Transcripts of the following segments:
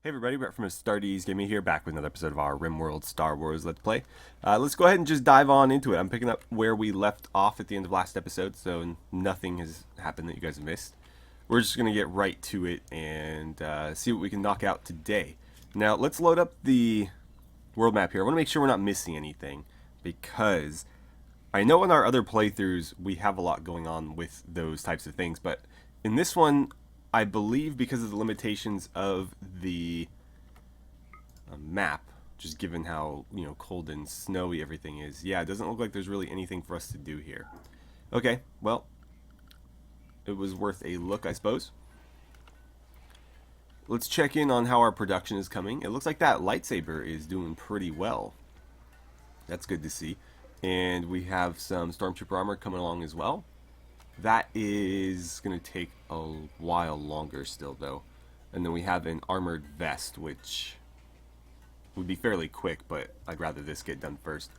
Hey everybody, Brett from AstartesGaming here, back with another episode of our RimWorld Star Wars Let's Play. Let's go ahead and just dive on into it. I'm picking up where we left off at the end of last episode, so nothing has happened that you guys have missed. We're just going to get right to it and see what we can knock out today. Now, let's load up the world map here. I want to make sure we're not missing anything, because I know in our other playthroughs we have a lot going on with those types of things, but in this one, I believe because of the limitations of the map, just given how, cold and snowy everything is, yeah, it doesn't look like there's really anything for us to do here. Okay, well, it was worth a look, I suppose. Let's check in on how our production is coming. It looks like that lightsaber is doing pretty well. That's good to see. And we have some Stormtrooper armor coming along as well. That is going to take a while longer still, though. And then we have an armored vest, which would be fairly quick, but I'd rather this get done first.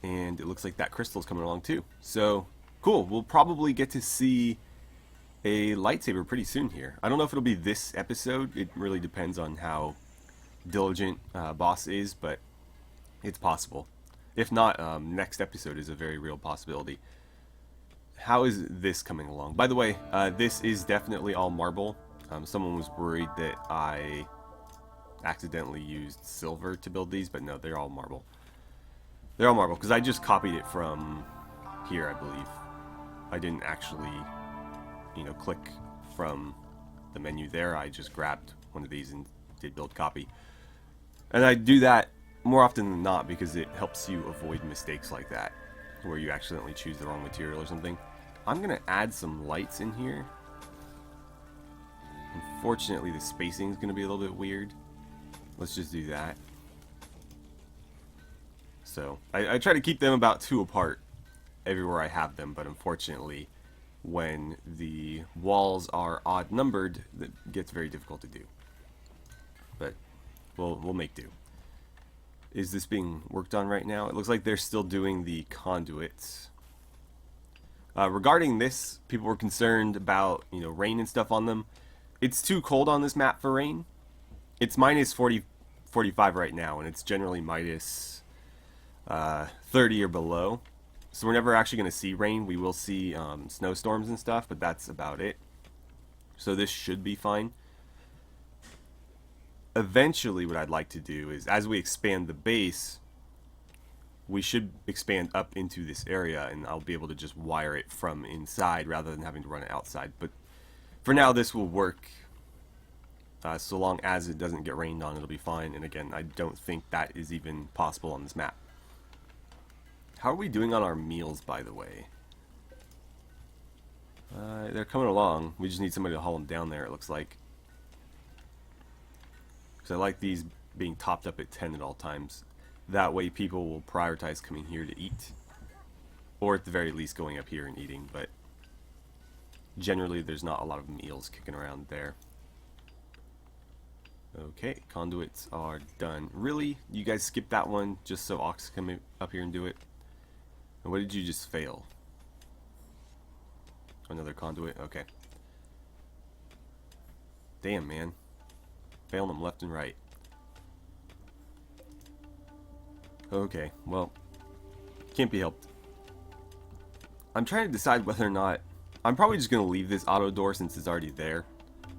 And it looks like that crystal's coming along too. So, cool. We'll probably get to see a lightsaber pretty soon here. I don't know if it'll be this episode. It really depends on how diligent boss is, but it's possible. If not, next episode is a very real possibility. How is this coming along? By the way, this is definitely all marble. Someone was worried that I accidentally used silver to build these, but no, they're all marble. They're all marble, because I just copied it from here, I believe. I didn't actually, click from the menu there. I just grabbed one of these and did build copy. And I do that more often than not because it helps you avoid mistakes like that, where you accidentally choose the wrong material or something. I'm going to add some lights in here. Unfortunately, the spacing is going to be a little bit weird. Let's just do that. So, I try to keep them about 2 apart everywhere I have them, but unfortunately, when the walls are odd numbered, that gets very difficult to do. But we'll make do. Is this being worked on right now? It looks like they're still doing the conduits. Regarding this, people were concerned about, rain and stuff on them. It's too cold on this map for rain. It's minus 40, 45 right now, and it's generally minus 30 or below. So we're never actually going to see rain. We will see snowstorms and stuff, but that's about it. So this should be fine. Eventually, what I'd like to do is, as we expand the base, we should expand up into this area, and I'll be able to just wire it from inside rather than having to run it outside. But for now, this will work. So long as it doesn't get rained on, it'll be fine. And again, I don't think that is even possible on this map. How are we doing on our meals, by the way? They're coming along. We just need somebody to haul them down there, it looks like. I like these being topped up at 10 at all times. That way people will prioritize coming here to eat. Or at the very least going up here and eating, but generally there's not a lot of meals kicking around there. Okay, conduits are done. Really? You guys skipped that one just so Ox can come up here and do it? And what did you just fail? Another conduit? Okay. Damn, man. Failing them left and right. Okay, well, can't be helped. I'm trying to decide whether or not... I'm probably just going to leave this auto door since it's already there.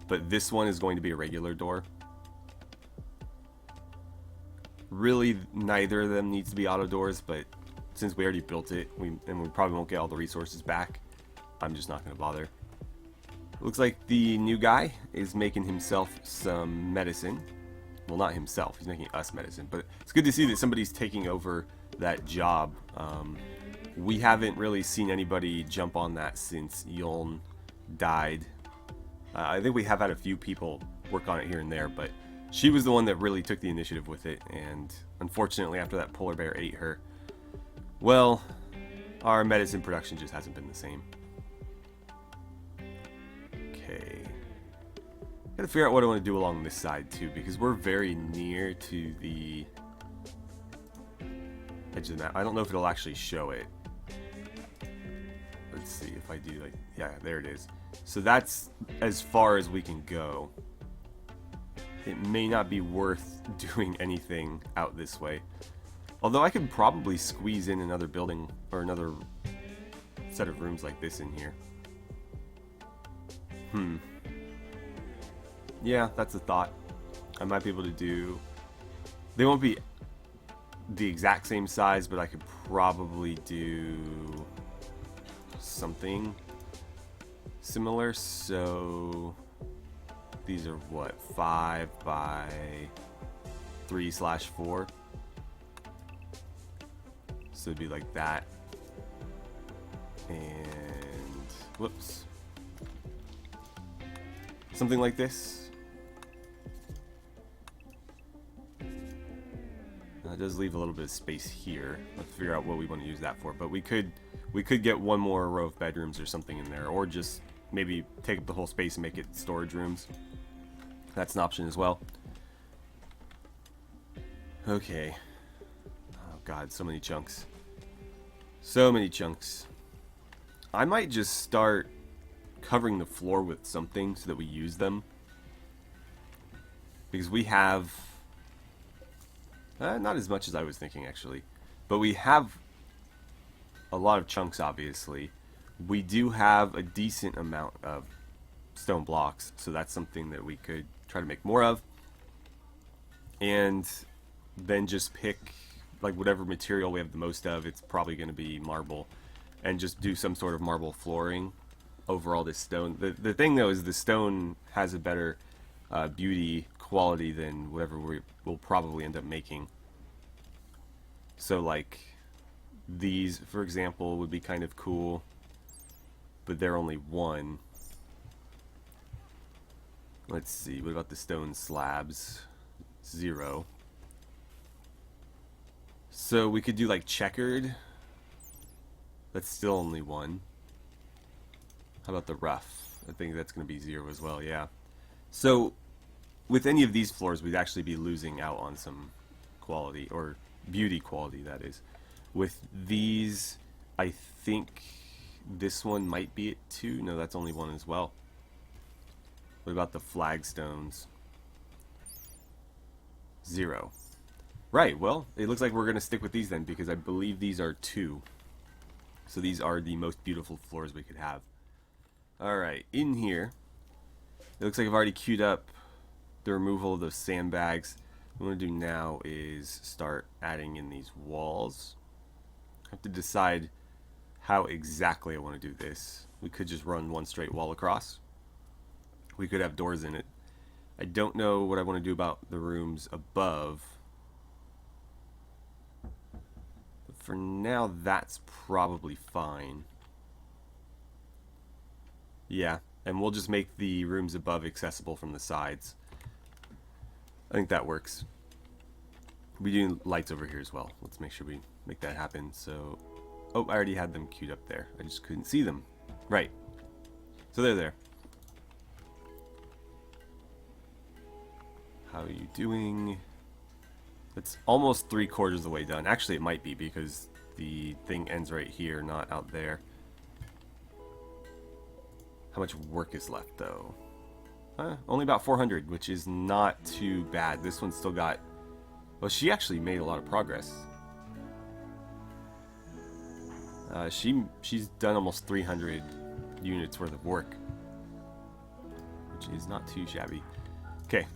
But this one is going to be a regular door. Really, neither of them needs to be auto doors, but since we already built it, and we probably won't get all the resources back, I'm just not going to bother. Looks like the new guy is making himself some medicine. Well, not himself. He's making us medicine. But it's good to see that somebody's taking over that job. We haven't really seen anybody jump on that since Yuln died. I think we have had a few people work on it here and there, but she was the one that really took the initiative with it. And unfortunately, after that polar bear ate her, well, our medicine production just hasn't been the same. Okay. Gotta figure out what I want to do along this side too, because we're very near to the edge of the map. I don't know if it'll actually show it. Let's see if I do, like, yeah, there it is. So that's as far as we can go. It may not be worth doing anything out this way. Although I could probably squeeze in another building or another set of rooms like this in here. Yeah, that's a thought. I might be able to do... They won't be the exact same size, but I could probably do something similar. So these are what, 5 by 3/4. So it'd be like that. And whoops. Something like this. That does leave a little bit of space here. Let's figure out what we want to use that for. But we could get one more row of bedrooms or something in there, or just maybe take up the whole space and make it storage rooms. That's an option as well. Okay. Oh god, so many chunks. So many chunks. I might just start covering the floor with something so that we use them. Because we have... not as much as I was thinking, actually. But we have a lot of chunks, obviously. We do have a decent amount of stone blocks, so that's something that we could try to make more of. And then just pick, like, whatever material we have the most of. It's probably going to be marble. And just do some sort of marble flooring over all this stone. The thing, though, is the stone has a better beauty quality than whatever we will probably end up making. So like these, for example, would be kind of cool, but they're only 1. Let's see, what about the stone slabs? 0. So we could do like checkered. That's still only 1. How about the rough? I think that's going to be 0 as well, yeah. So with any of these floors, we'd actually be losing out on some quality, or beauty quality, that is. With these, I think this one might be at 2. No, that's only 1 as well. What about the flagstones? 0. Right, well, it looks like we're going to stick with these then, because I believe these are 2. So these are the most beautiful floors we could have. Alright, in here, it looks like I've already queued up the removal of those sandbags. What I'm going to do now is start adding in these walls. I have to decide how exactly I want to do this. We could just run one straight wall across. We could have doors in it. I don't know what I want to do about the rooms above. But for now, that's probably fine. Yeah, and we'll just make the rooms above accessible from the sides. I think that works. We do lights over here as well. Let's make sure we make that happen. So, oh, I already had them queued up there. I just couldn't see them. Right. So they're there. How are you doing? It's almost 3/4 of the way done. Actually, it might be because the thing ends right here, not out there. How much work is left, though? Only about 400, which is not too bad. This one's still got... Well, she actually made a lot of progress. She's done almost 300 units worth of work, which is not too shabby. Okay.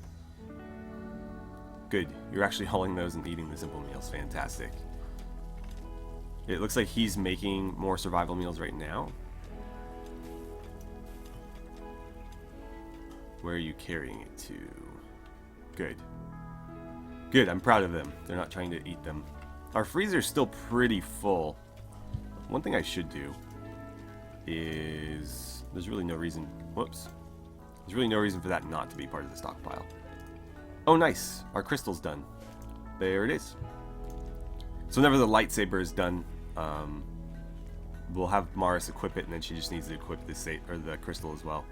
Good. You're actually hauling those and eating the simple meals. Fantastic. It looks like he's making more survival meals right now. Where are you carrying it to? Good. Good, I'm proud of them. They're not trying to eat them. Our freezer's still pretty full. One thing I should do is... There's really no reason... Whoops. There's really no reason for that not to be part of the stockpile. Oh, nice. Our crystal's done. There it is. So whenever the lightsaber is done, we'll have Maris equip it, and then she just needs to equip the crystal as well.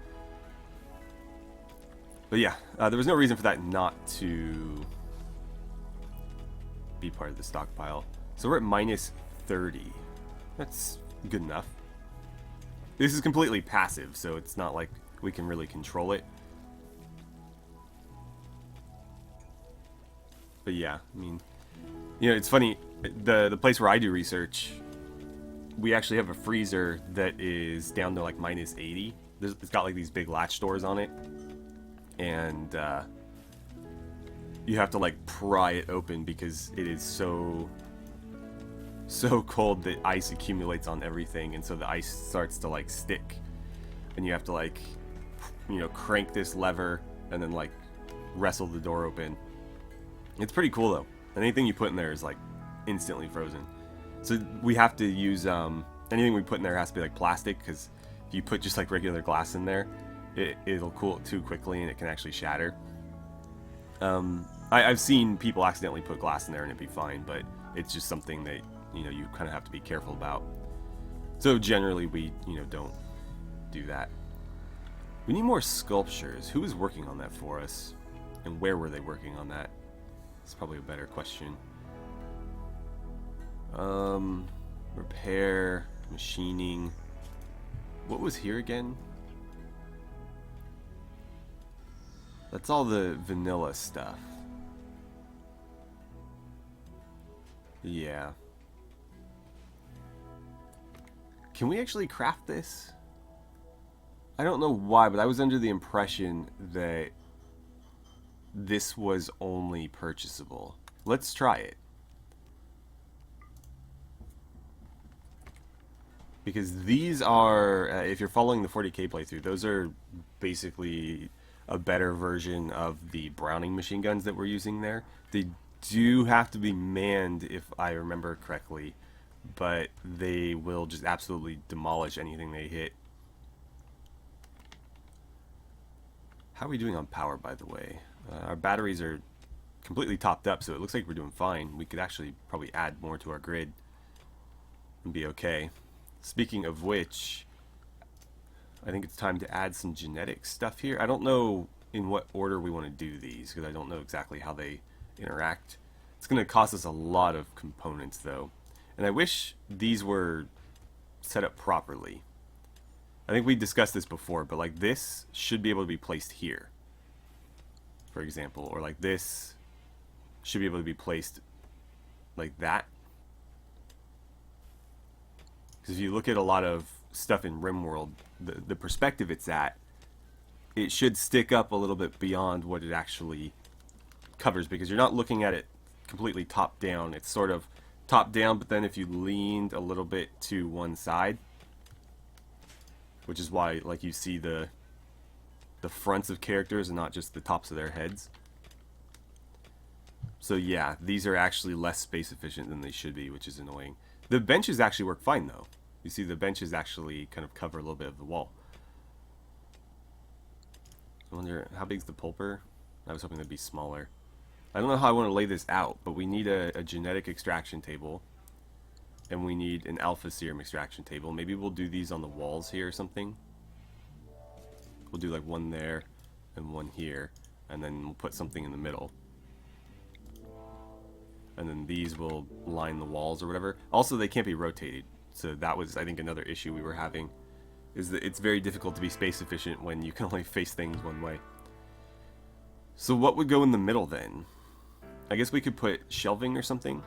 But yeah, there was no reason for that not to be part of the stockpile. So we're at minus 30. That's good enough. This is completely passive, so it's not like we can really control it. But yeah, I mean, you know, it's funny, the place where I do research, we actually have a freezer that is down to like minus 80. It's got like these big latch doors on it, and you have to like pry it open because it is so cold that ice accumulates on everything, and so the ice starts to like stick, and you have to like, you know, crank this lever and then like wrestle the door open. It's pretty cool though. Anything you put in there is like instantly frozen. So we have to use anything we put in there has to be like plastic, because if you put just like regular glass in there, it'll cool it too quickly and it can actually shatter. I've seen people accidentally put glass in there and it'd be fine, but it's just something that, you know, you kind of have to be careful about. So generally we, you know, don't do that. We need more sculptures. Who is working on that for us? And where were they working on that? It's probably a better question. Repair, machining. What was here again? That's all the vanilla stuff. Yeah. Can we actually craft this? I don't know why, but I was under the impression that this was only purchasable. Let's try it. Because these are, if you're following the 40k playthrough, those are basically a better version of the Browning machine guns that we're using there. They do have to be manned, if I remember correctly, but they will just absolutely demolish anything they hit. How are we doing on power, by the way? Our batteries are completely topped up, so it looks like we're doing fine. We could actually probably add more to our grid and be okay. Speaking of which, I think it's time to add some genetic stuff here. I don't know in what order we want to do these, because I don't know exactly how they interact. It's going to cost us a lot of components, though. And I wish these were set up properly. I think we discussed this before, but like this should be able to be placed here, for example. Or like this should be able to be placed like that. Because if you look at a lot of stuff in RimWorld, the perspective it's at, it should stick up a little bit beyond what it actually covers, because you're not looking at it completely top down. It's sort of top down, but then if you leaned a little bit to one side, which is why like you see the fronts of characters and not just the tops of their heads. So yeah, these are actually less space efficient than they should be, which is annoying. The benches actually work fine, though. You see the benches actually kind of cover a little bit of the wall. I wonder, how big's the pulper? I was hoping that'd be smaller. I don't know how I want to lay this out, but we need a genetic extraction table. And we need an alpha serum extraction table. Maybe we'll do these on the walls here or something. We'll do like one there and one here. And then we'll put something in the middle. And then these will line the walls or whatever. Also, they can't be rotated. So that was, I think, another issue we were having. Is that it's very difficult to be space efficient when you can only face things one way. So what would go in the middle then? I guess we could put shelving or something.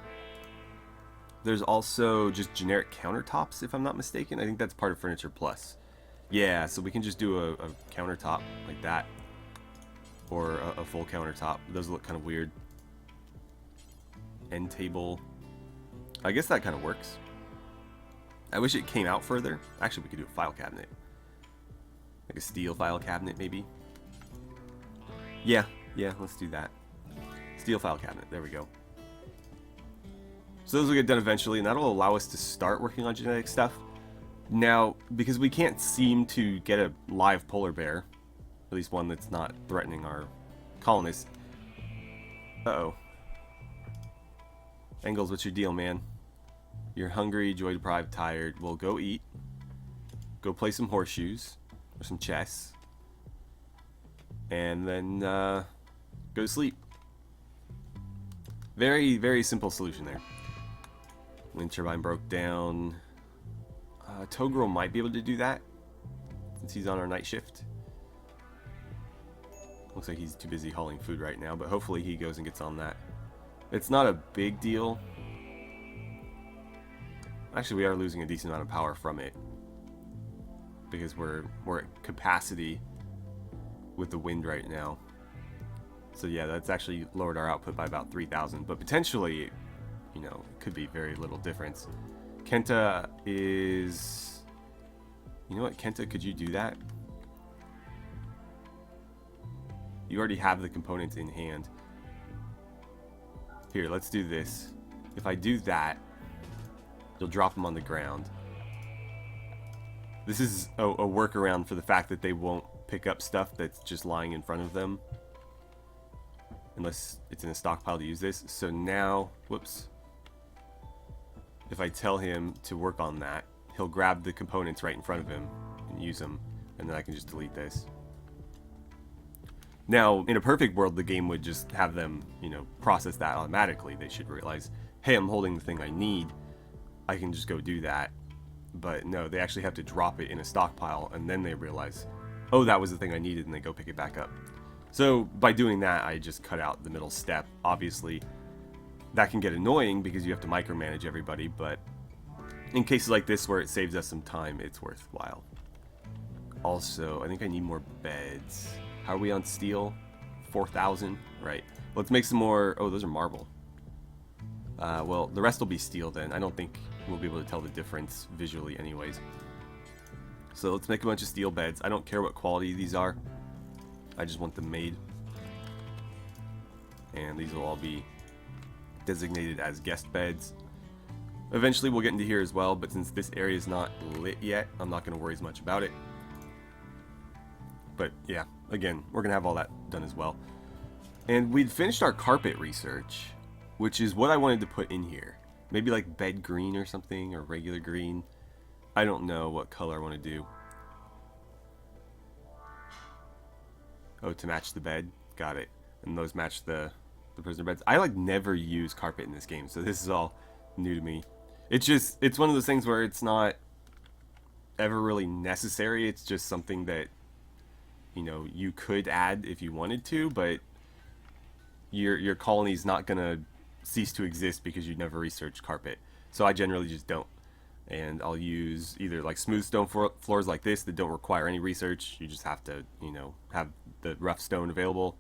There's also just generic countertops, if I'm not mistaken. I think that's part of Furniture Plus. Yeah, so we can just do a countertop like that. Or a full countertop. Those look kind of weird. End table. I guess that kind of works. I wish it came out further. Actually, we could do a file cabinet. Like a steel file cabinet, maybe. Yeah, let's do that. Steel file cabinet, there we go. So those will get done eventually, and that'll allow us to start working on genetic stuff. Now, because we can't seem to get a live polar bear, at least one that's not threatening our colonists. Uh-oh. Engels, what's your deal, man? You're hungry, joy deprived, tired. Well, go eat. Go play some horseshoes. Or some chess. And then go to sleep. Very, very simple solution there. Wind turbine broke down. Togirl might be able to do that. since he's on our night shift. Looks like he's too busy hauling food right now, but hopefully he goes and gets on that. It's not a big deal. Actually, we are losing a decent amount of power from it because we're at capacity with the wind right now. So yeah, that's actually lowered our output by about 3,000, but potentially, you know, it could be very little difference. Kenta is... You know what, Kenta, could you do that? You already have the components in hand. Here, let's do this. If I do that, you'll drop them on the ground. This is a workaround for the fact that they won't pick up stuff that's just lying in front of them. Unless it's in a stockpile to use this. So now, whoops. If I tell him to work on that, he'll grab the components right in front of him and use them. And then I can just delete this. Now, in a perfect world, the game would just have them, you know, process that automatically. They should realize, hey, I'm holding the thing I need. I can just go do that. But no, they actually have to drop it in a stockpile, and then they realize, oh, that was the thing I needed, and they go pick it back up. So by doing that, I just cut out the middle step. Obviously, that can get annoying because you have to micromanage everybody, but in cases like this where it saves us some time, it's worthwhile. Also, I think I need more beds. How are we on steel? 4,000? Right. Let's make some more... Oh, those are marble. Well, the rest will be steel then. I don't think we'll be able to tell the difference visually anyways. So let's make a bunch of steel beds. I don't care what quality these are. I just want them made. And these will all be designated as guest beds. Eventually we'll get into here as well, but since this area is not lit yet, I'm not going to worry as much about it. But yeah, again, we're going to have all that done as well. And we'd finished our carpet research, which is what I wanted to put in here. Maybe like bed green or something, or regular green. I don't know what color I want to do. Oh, to match the bed. Got it. And those match the prisoner beds. I like never use carpet in this game, so this is all new to me. It's one of those things where it's not ever really necessary. It's just something that, you know, you could add if you wanted to, but your colony's not gonna cease to exist because you never researched carpet. So I generally just don't. And I'll use either like smooth stone floors like this that don't require any research. You just have to, you know, have the rough stone available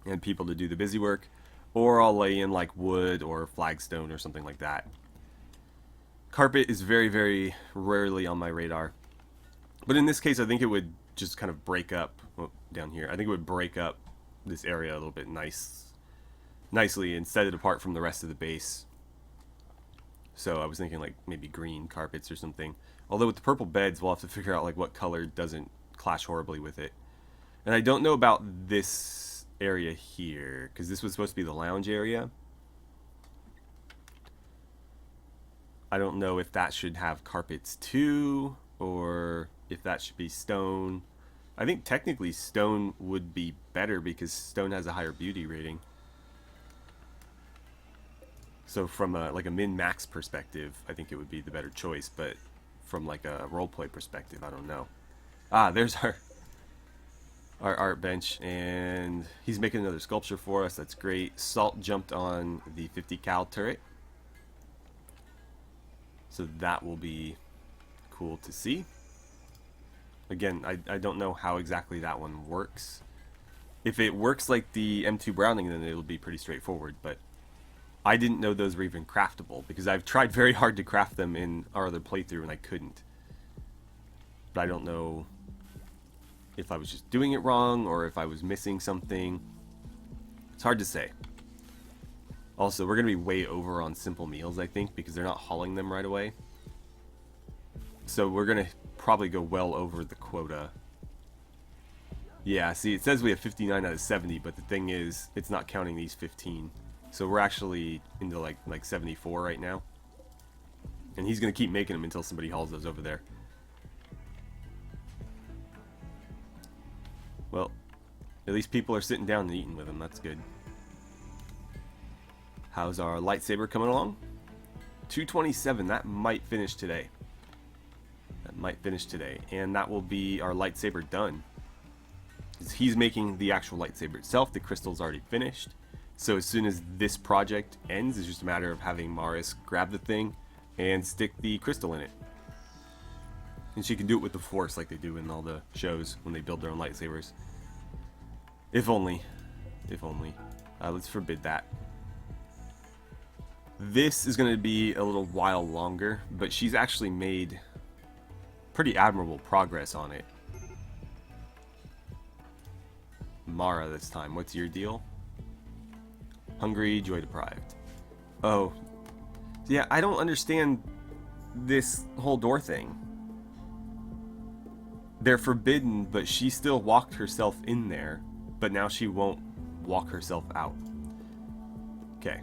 and people to do the busy work. Or I'll lay in like wood or flagstone or something like that. Carpet is very, very rarely on my radar. But in this case, I think it would just kind of break up, well, down here, I think it would break up this area a little bit nicely and set it apart from the rest of the base. So I was thinking like maybe green carpets or something. Although with the purple beds, we'll have to figure out like what color doesn't clash horribly with it. And I don't know about this area here, because this was supposed to be the lounge area. I don't know if that should have carpets too, or if that should be stone. I think technically stone would be better because stone has a higher beauty rating. So from like a min-max perspective, I think it would be the better choice, but from like a roleplay perspective, I don't know. Ah, there's our art bench, and he's making another sculpture for us. That's great. Salt jumped on the 50 cal turret, so that will be cool to see. Again, I don't know how exactly that one works. If it works like the M2 Browning, then it'll be pretty straightforward, but I didn't know those were even craftable, because I've tried very hard to craft them in our other playthrough and I couldn't. But I don't know if I was just doing it wrong or if I was missing something. It's hard to say. Also, we're going to be way over on simple meals, I think, because they're not hauling them right away. So we're going to probably go well over the quota. Yeah, see, it says we have 59 out of 70, but the thing is, it's not counting these 15. So we're actually into like 74 right now. And he's going to keep making them until somebody hauls those over there. Well, at least people are sitting down and eating with them. That's good. How's our lightsaber coming along? 227. That might finish today. That might finish today, and that will be our lightsaber done. He's making the actual lightsaber itself. The crystal's already finished, so as soon as this project ends, it's just a matter of having Maris grab the thing and stick the crystal in it. And she can do it with the Force like they do in all the shows when they build their own lightsabers. If only. If only. Let's forbid that. This is going to be a little while longer, but she's actually made pretty admirable progress on it. Mara this time. What's your deal? Hungry, joy deprived. Oh. Yeah, I don't understand this whole door thing. They're forbidden, but she still walked herself in there, but now she won't walk herself out. Okay.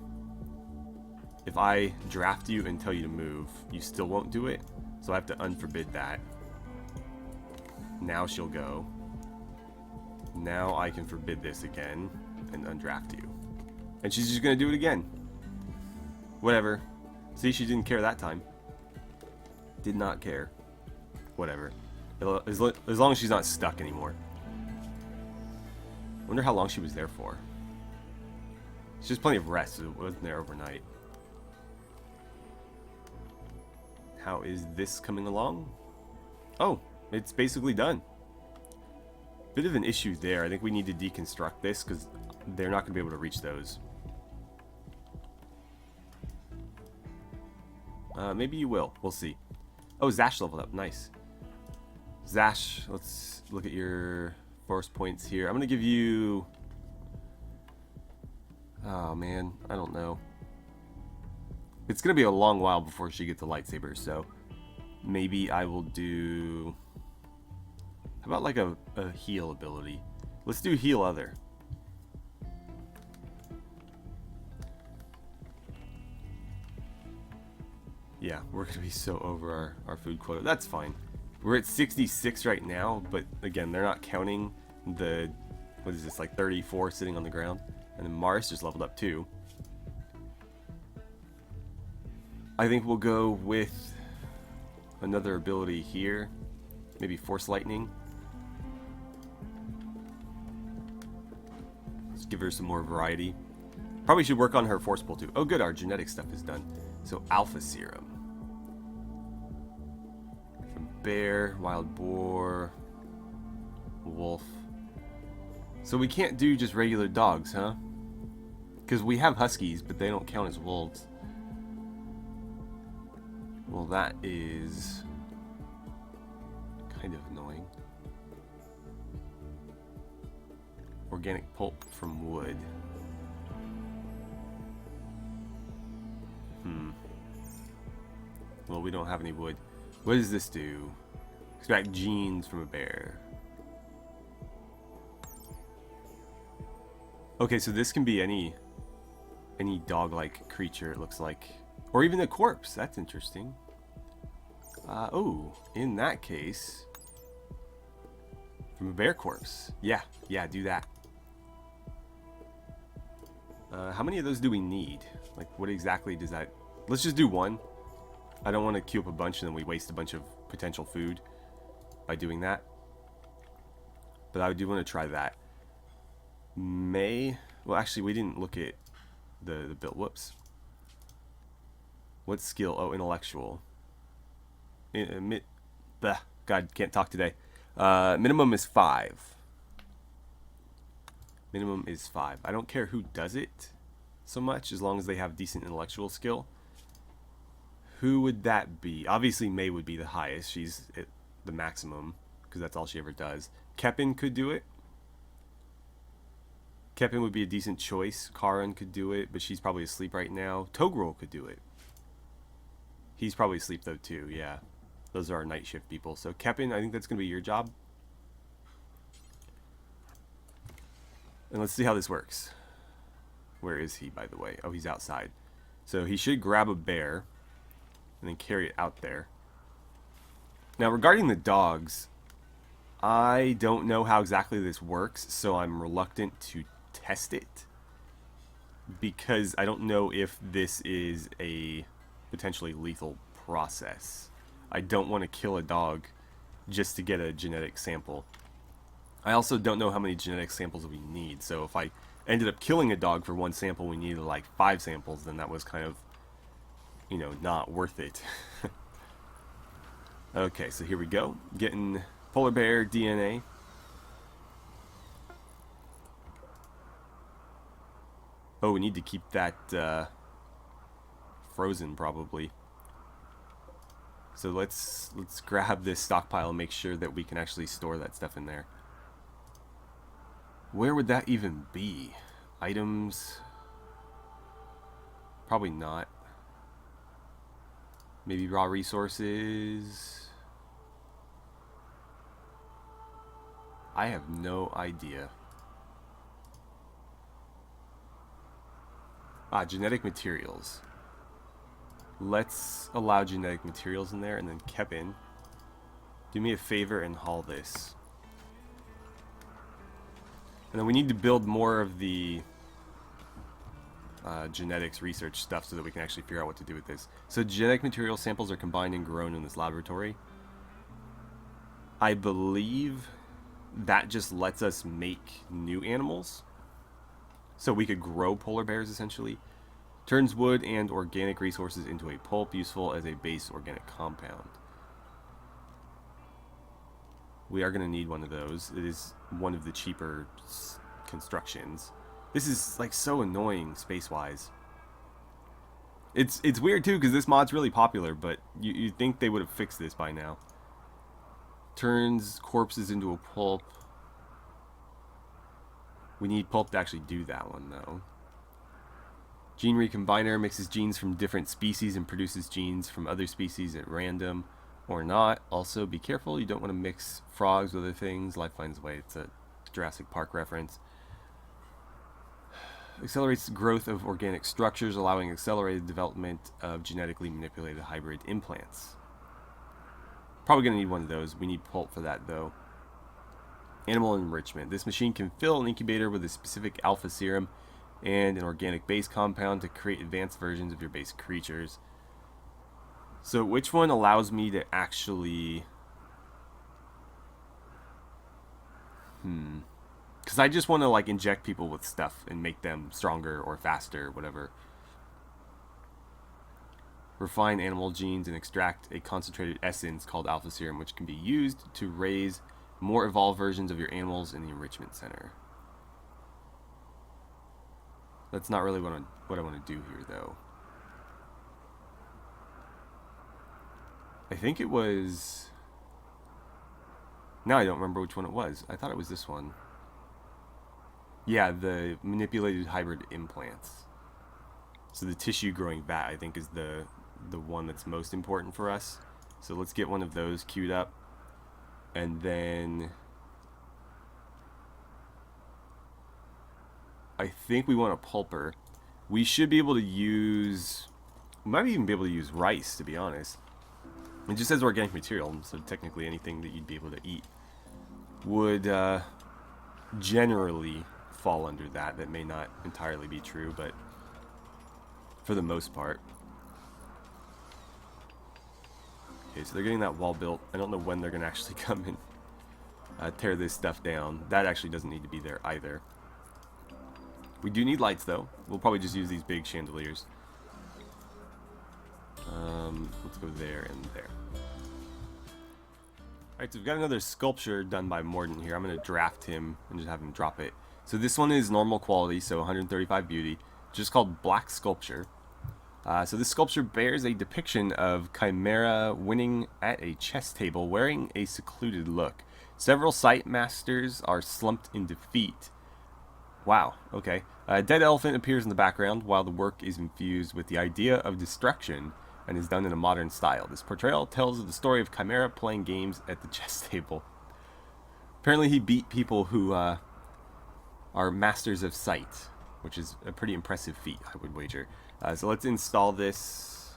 If I draft you and tell you to move, you still won't do it, so I have to unforbid that. Now she'll go. Now I can forbid this again and undraft you. And she's just going to do it again. Whatever. See, she didn't care that time. Did not care. Whatever. As long as she's not stuck anymore. Wonder how long she was there for. She has plenty of rest, so it wasn't there overnight. How is this coming along? Oh, it's basically done. Bit of an issue there. I think we need to deconstruct this because they're not going to be able to reach those. Maybe you will. We'll see. Oh, Zash leveled up. Nice. Zash, let's look at your force points here. I'm going to give you... Oh, man. I don't know. It's going to be a long while before she gets a lightsaber, so maybe I will do... How about like a heal ability? Let's do heal other. Yeah, we're going to be so over our food quota. That's fine. We're at 66 right now, but again, they're not counting the, what is this, like 34 sitting on the ground. And then Mars just leveled up too. I think we'll go with another ability here. Maybe Force Lightning. Let's give her some more variety. Probably should work on her Force Pull too. Oh good, our genetic stuff is done. So Alpha Serum. From Bear, Wild Boar, Wolf. So we can't do just regular dogs, huh? Because we have Huskies, but they don't count as wolves. Well, that is kind of annoying. Organic pulp from wood. Well, we don't have any wood. What does this do? Extract genes from a bear. Okay, so this can be any dog-like creature, it looks like. Or even a corpse. That's interesting. Oh, in that case... From a bear corpse. Yeah, do that. How many of those do we need? Like, what exactly does that... Let's just do one. I don't want to queue up a bunch and then we waste a bunch of potential food by doing that. But I do want to try that. Well, actually, we didn't look at the build. Whoops. What skill? Oh, intellectual. God, can't talk today. Minimum is 5. Minimum is 5. I don't care who does it so much, as long as they have decent intellectual skill. Who would that be? Obviously, May would be the highest. She's at the maximum, because that's all she ever does. Kepin could do it. Kepin would be a decent choice. Karan could do it, but she's probably asleep right now. Togrul could do it. He's probably asleep, though, too, yeah. Those are our night shift people. So, Kepin, I think that's going to be your job. And let's see how this works. Where is he, by the way? Oh, he's outside. So, he should grab a bear and then carry it out there. Now, regarding the dogs, I don't know how exactly this works, so I'm reluctant to test it. Because I don't know if this is a potentially lethal process. I don't want to kill a dog just to get a genetic sample. I also don't know how many genetic samples we need, so if I ended up killing a dog for one sample, we needed like 5 samples, then that was kind of, you know, not worth it. Okay, so here we go. Getting polar bear DNA. Oh, we need to keep that frozen probably. So let's grab this stockpile and make sure that we can actually store that stuff in there. Where would that even be? Items? Probably not. Maybe raw resources? I have no idea. Ah, genetic materials. Let's allow genetic materials in there and then Kevin, do me a favor and haul this. And then we need to build more of the genetics research stuff so that we can actually figure out what to do with this. So genetic material samples are combined and grown in this laboratory. I believe that just lets us make new animals. So we could grow polar bears essentially. Turns wood and organic resources into a pulp useful as a base organic compound. We are going to need one of those. It is one of the cheaper constructions. This is like so annoying space-wise. It's weird too because this mod's really popular, but you'd think they would have fixed this by now. Turns corpses into a pulp. We need pulp to actually do that one though. Gene recombiner mixes genes from different species and produces genes from other species at random or not. Also, be careful, you don't want to mix frogs with other things. Life finds a way. It's a Jurassic Park reference. Accelerates growth of organic structures, allowing accelerated development of genetically manipulated hybrid implants. Probably going to need one of those. We need pulp for that though. Animal enrichment. This machine can fill an incubator with a specific alpha serum and an organic base compound to create advanced versions of your base creatures. So which one allows me to actually... Because I just want to like inject people with stuff and make them stronger or faster, whatever. Refine animal genes and extract a concentrated essence called alpha serum, which can be used to raise more evolved versions of your animals in the enrichment center. That's not really what I want to do here, though. I think it was... Now I don't remember which one it was. I thought it was this one. Yeah, the manipulated hybrid implants. So the tissue growing vat, I think, is the one that's most important for us. So let's get one of those queued up. And then... I think we want a pulper. We should be able to use... We might even be able to use rice, to be honest. It just says organic material, so technically anything that you'd be able to eat would generally fall under that. That may not entirely be true, but for the most part. Okay, so they're getting that wall built. I don't know when they're going to actually come and tear this stuff down. That actually doesn't need to be there either. We do need lights, though. We'll probably just use these big chandeliers. Let's go there and there. Alright, so we've got another sculpture done by Mordant here. I'm going to draft him and just have him drop it. So this one is normal quality, so 135 beauty. Just called Black Sculpture. So this sculpture bears a depiction of Chimera winning at a chess table, wearing a secluded look. Several site masters are slumped in defeat. Wow, okay. A dead elephant appears in the background while the work is infused with the idea of destruction and is done in a modern style. This portrayal tells the story of Chimera playing games at the chess table. Apparently he beat people who are masters of sight, which is a pretty impressive feat, I would wager. So let's install this.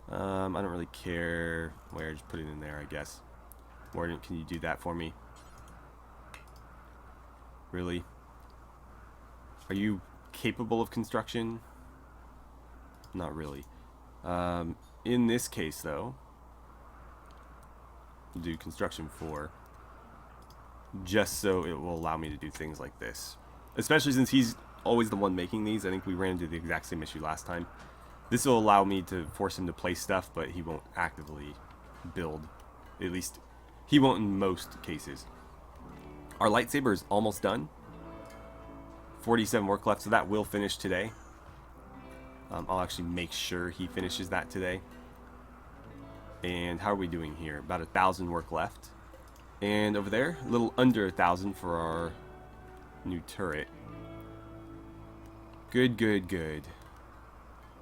I don't really care where, just put it in there, I guess. Mordant, can you do that for me? Really? Are you capable of construction? Not really. In this case, though, do construction for, just so it will allow me to do things like this. Especially since he's always the one making these. I think we ran into the exact same issue last time. This will allow me to force him to place stuff, but he won't actively build. At least, he won't in most cases. Our lightsaber is almost done. 47 work left, so that will finish today. I'll actually make sure he finishes that today. And how are we doing here? About 1,000 work left. And over there, a little under 1,000 for our new turret. Good, good, good.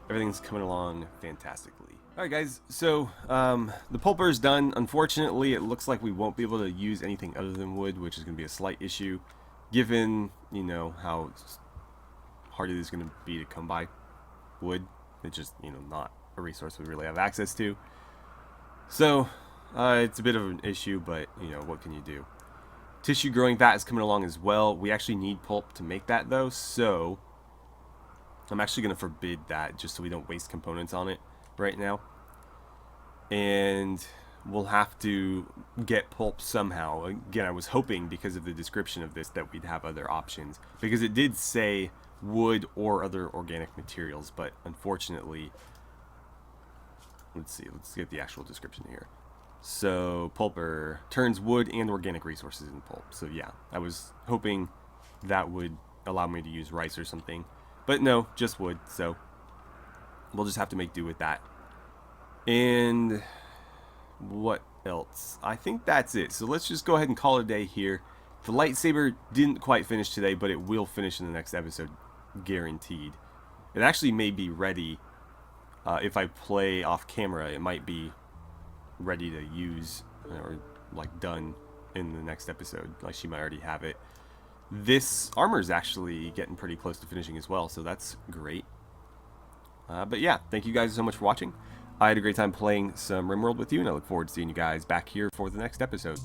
Everything's coming along fantastically. Alright guys, so the pulper is done. Unfortunately, it looks like we won't be able to use anything other than wood, which is going to be a slight issue, given, you know, how hard it is going to be to come by wood. It's just, you know, not a resource we really have access to. So, it's a bit of an issue, but, you know, what can you do? Tissue growing vat is coming along as well. We actually need pulp to make that, though, so I'm actually going to forbid that just so we don't waste components on it right now. And we'll have to get pulp somehow. Again, I was hoping, because of the description of this, that we'd have other options, because it did say wood or other organic materials, but unfortunately, let's get the actual description here. So pulper turns wood and organic resources in pulp. So yeah, I was hoping that would allow me to use rice or something, but no, just wood. So we'll just have to make do with that. And what else? I think that's it. So let's just go ahead and call it a day here. The lightsaber didn't quite finish today, but it will finish in the next episode, guaranteed. It actually may be ready. If I play off camera, it might be ready to use, or like done in the next episode. Like, she might already have it. This armor is actually getting pretty close to finishing as well, so that's great. But yeah, thank you guys so much for watching. I had a great time playing some RimWorld with you, and I look forward to seeing you guys back here for the next episode.